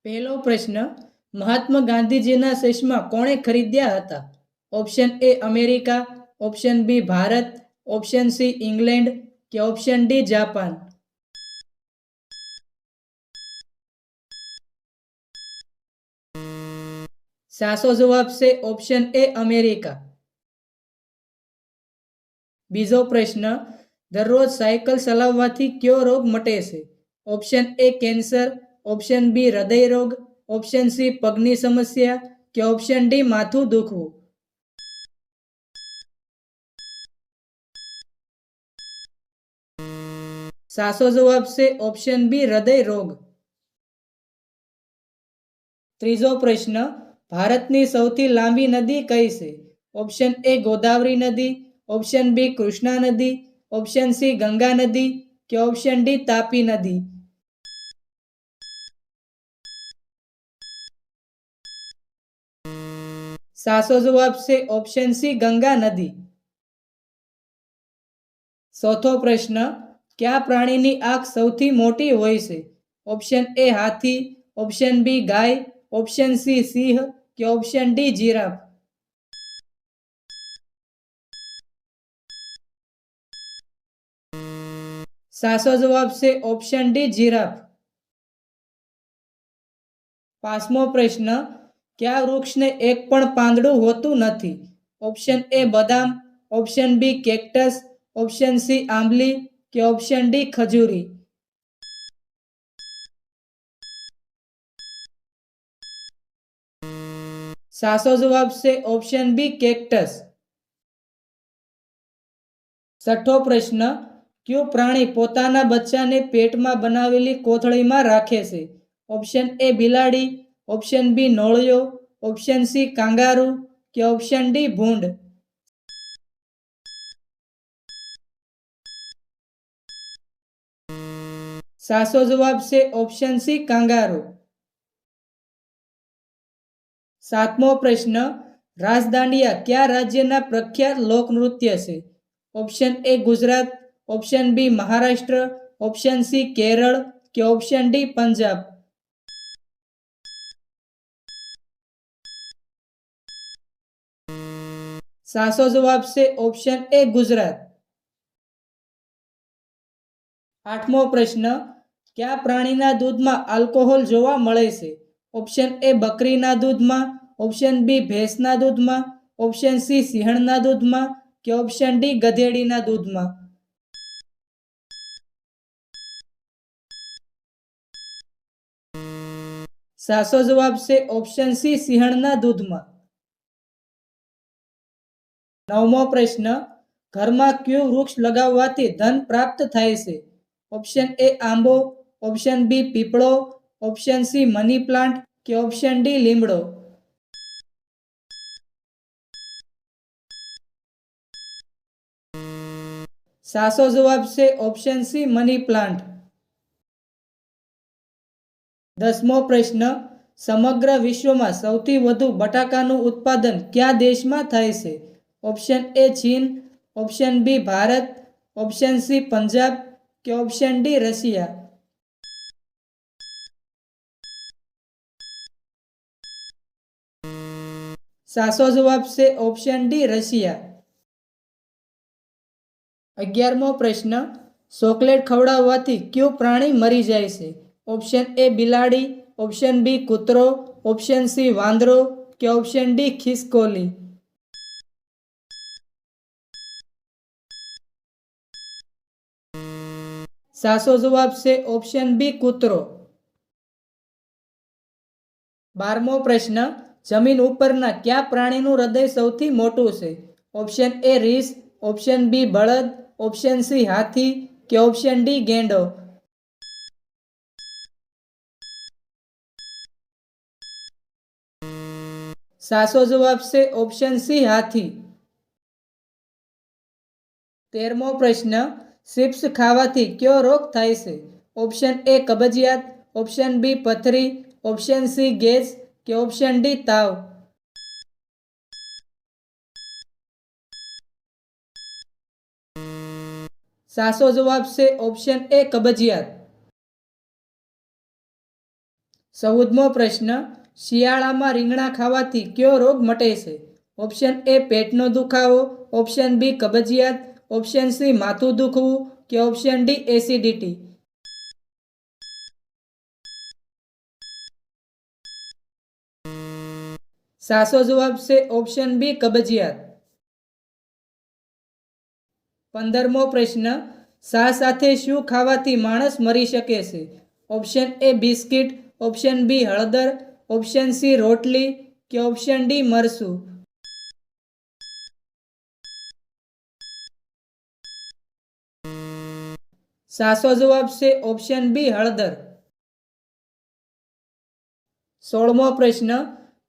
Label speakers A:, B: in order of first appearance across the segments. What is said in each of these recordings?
A: પહેલો પ્રશ્ન, મહાત્મા ગાંધીજીના ચશ્મા કોણે ખરીદ્યા હતા? Option A America, option B Bharat, option C England કે ઓપ્શન ડી જાપાન. સાચો જવાબ છે ઓપ્શન એ અમેરિકા. બીજો પ્રશ્ન, દરરોજ સાયકલ ચલાવવાથી કયો રોગ મટે છે? Option A cancer, option B હૃદય રોગ, ઓપ્શન સી પગની સમસ્યા કે ઓપ્શન ડી માથું દુખવું. સાચો જવાબ છે ઓપ્શન બી હૃદય રોગ. ત્રીજો પ્રશ્ન, ભારતની સૌથી લાંબી નદી કઈ છે? ઓપ્શન એ ગોદાવરી નદી, ઓપ્શન બી કૃષ્ણા નદી, ઓપ્શન સી ગંગા નદી કે ઓપ્શન ડી તાપી નદી. સાચો જવાબ છે ઓપ્શન સી ગંગા નદી. ચોથો પ્રશ્ન, કયા પ્રાણીની આંખ સૌથી મોટી હોય છે? ઓપ્શન એ હાથી, ઓપ્શન બી ગાય, ઓપ્શન સી સિંહ કે ઓપ્શન ડી જીરાફ. સાચો જવાબ છે ઓપ્શન ડી જીરાફ. પાંચમો પ્રશ્ન, કયા વૃક્ષને એક પણ પાંદડું હોતું નથી? ઓપ્શન એ બદામ, option B cactus, option C આંબલી કે ઓપ્શન ડી ખજૂરી. સાચો જવાબ છે ઓપ્શન બી કેક્ટસ. છઠ્ઠો પ્રશ્ન, કયું પ્રાણી પોતાના બચ્ચાને પેટમાં બનાવેલી કોથળીમાં રાખે છે? ઓપ્શન એ બિલાડી, ઓપ્શન બી નોળિયો, ઓપ્શન સી કાંગારૂ કે ઓપ્શન ડી ભૂંડ. સાચો જવાબ છે ઓપ્શન સી કાંગારૂ. સાતમો પ્રશ્ન, રાસદાંડિયા કયા રાજ્યના પ્રખ્યાત લોકનૃત્ય છે? Option A Gujarat, option B Maharashtra, option C Kerala કે ઓપ્શન ડી પંજાબ. સાચો જવાબ છે ઓપ્શન એ ગુજરાત. આઠમો પ્રશ્ન, કયા પ્રાણીના દૂધમાં આલ્કોહોલ જોવા મળે છે? ઓપ્શન એ બકરીના દૂધમાં, ઓપ્શન બી ભેંસના દૂધમાં, ઓપ્શન સી સિંહણના દૂધમાં કે ઓપ્શન ડી ગધેડીના દૂધમાં. સાચો જવાબ છે ઓપ્શન સી સિંહણના દૂધમાં. નવમો પ્રશ્ન, ઘરમાં કયું વૃક્ષ લગાવવાથી ધન પ્રાપ્ત થાય છે? ઓપ્શન એ આંબો, ઓપ્શન બી પીપળો, ઓપ્શન સી મની પ્લાન્ટ કે ઓપ્શન ડી લીમડો. સાચો જવાબ છે ઓપ્શન સી મની પ્લાન્ટ. દસમો પ્રશ્ન, સમગ્ર વિશ્વમાં સૌથી વધુ બટાકાનું ઉત્પાદન કયા દેશમાં થાય છે? ઓપ્શન એ ચીન, option B Bharat, option C Punjab કે ઓપ્શન ડી રશિયા. સાચો જવાબ છે ઓપ્શન ડી રશિયા. 11મો પ્રશ્ન, ચોકલેટ ખવડાવવાથી કયું પ્રાણી મરી જાય છે? ઓપ્શન એ બિલાડી, ઓપ્શન બી કૂતરો, ઓપ્શન સી વાંદરો કે ઓપ્શન ડી ખિસકોલી. સાચો જવાબ છે ઓપ્શન બી કૂતરો. 12મો પ્રશ્ન, જમીન ઉપરના કયા પ્રાણીનું હૃદય સૌથી મોટું છે? ઓપ્શન એ રીંછ, ઓપ્શન બી બળદ, ઓપ્શન સી હાથી કે ઓપ્શન ડી ગેંડો. સાચો જવાબ છે ઓપ્શન સી હાથી. 13મો પ્રશ્ન, ચિપ્સ ખાવાથી કયો રોગ થાય છે? ઓપ્શન એ કબજિયાત, ઓપ્શન બી પથરી, ઓપ્શન સી ગેસ કે ઓપ્શન ડી તાવ. સાચો જવાબ છે ઓપ્શન એ કબજિયાત. 14મો પ્રશ્ન, શિયાળામાં રીંગણા ખાવાથી કયો રોગ મટે છે? ઓપ્શન એ પેટનો દુખાવો, ઓપ્શન બી કબજિયાત, ઓપ્શન સી માથું દુખવું કે ઓપ્શન ડી એસિડિટી. સાચો જવાબ છે ઓપ્શન બી કબજિયાત. 15મો પ્રશ્ન, શા સાથે શું ખાવાથી માણસ મરી શકે છે? Option A biscuit, option B હળદર, ઓપ્શન સી રોટલી કે ઓપ્શન ડી મરચું. સાચો જવાબ છે ઓપ્શન બી હળદર. 16મો પ્રશ્ન,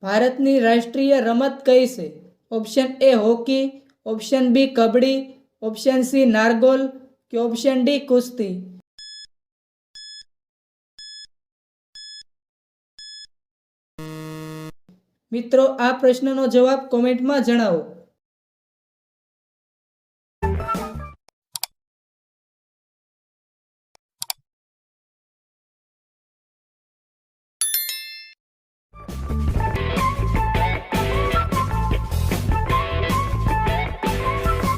A: ભારતની રાષ્ટ્રીય રમત કઈ છે? Option A hockey, option B kabaddi, option C નારગોલ કે ઓપ્શન ડી કુસ્તી. મિત્રો, આ પ્રશ્નનો જવાબ કોમેન્ટમાં જણાવો.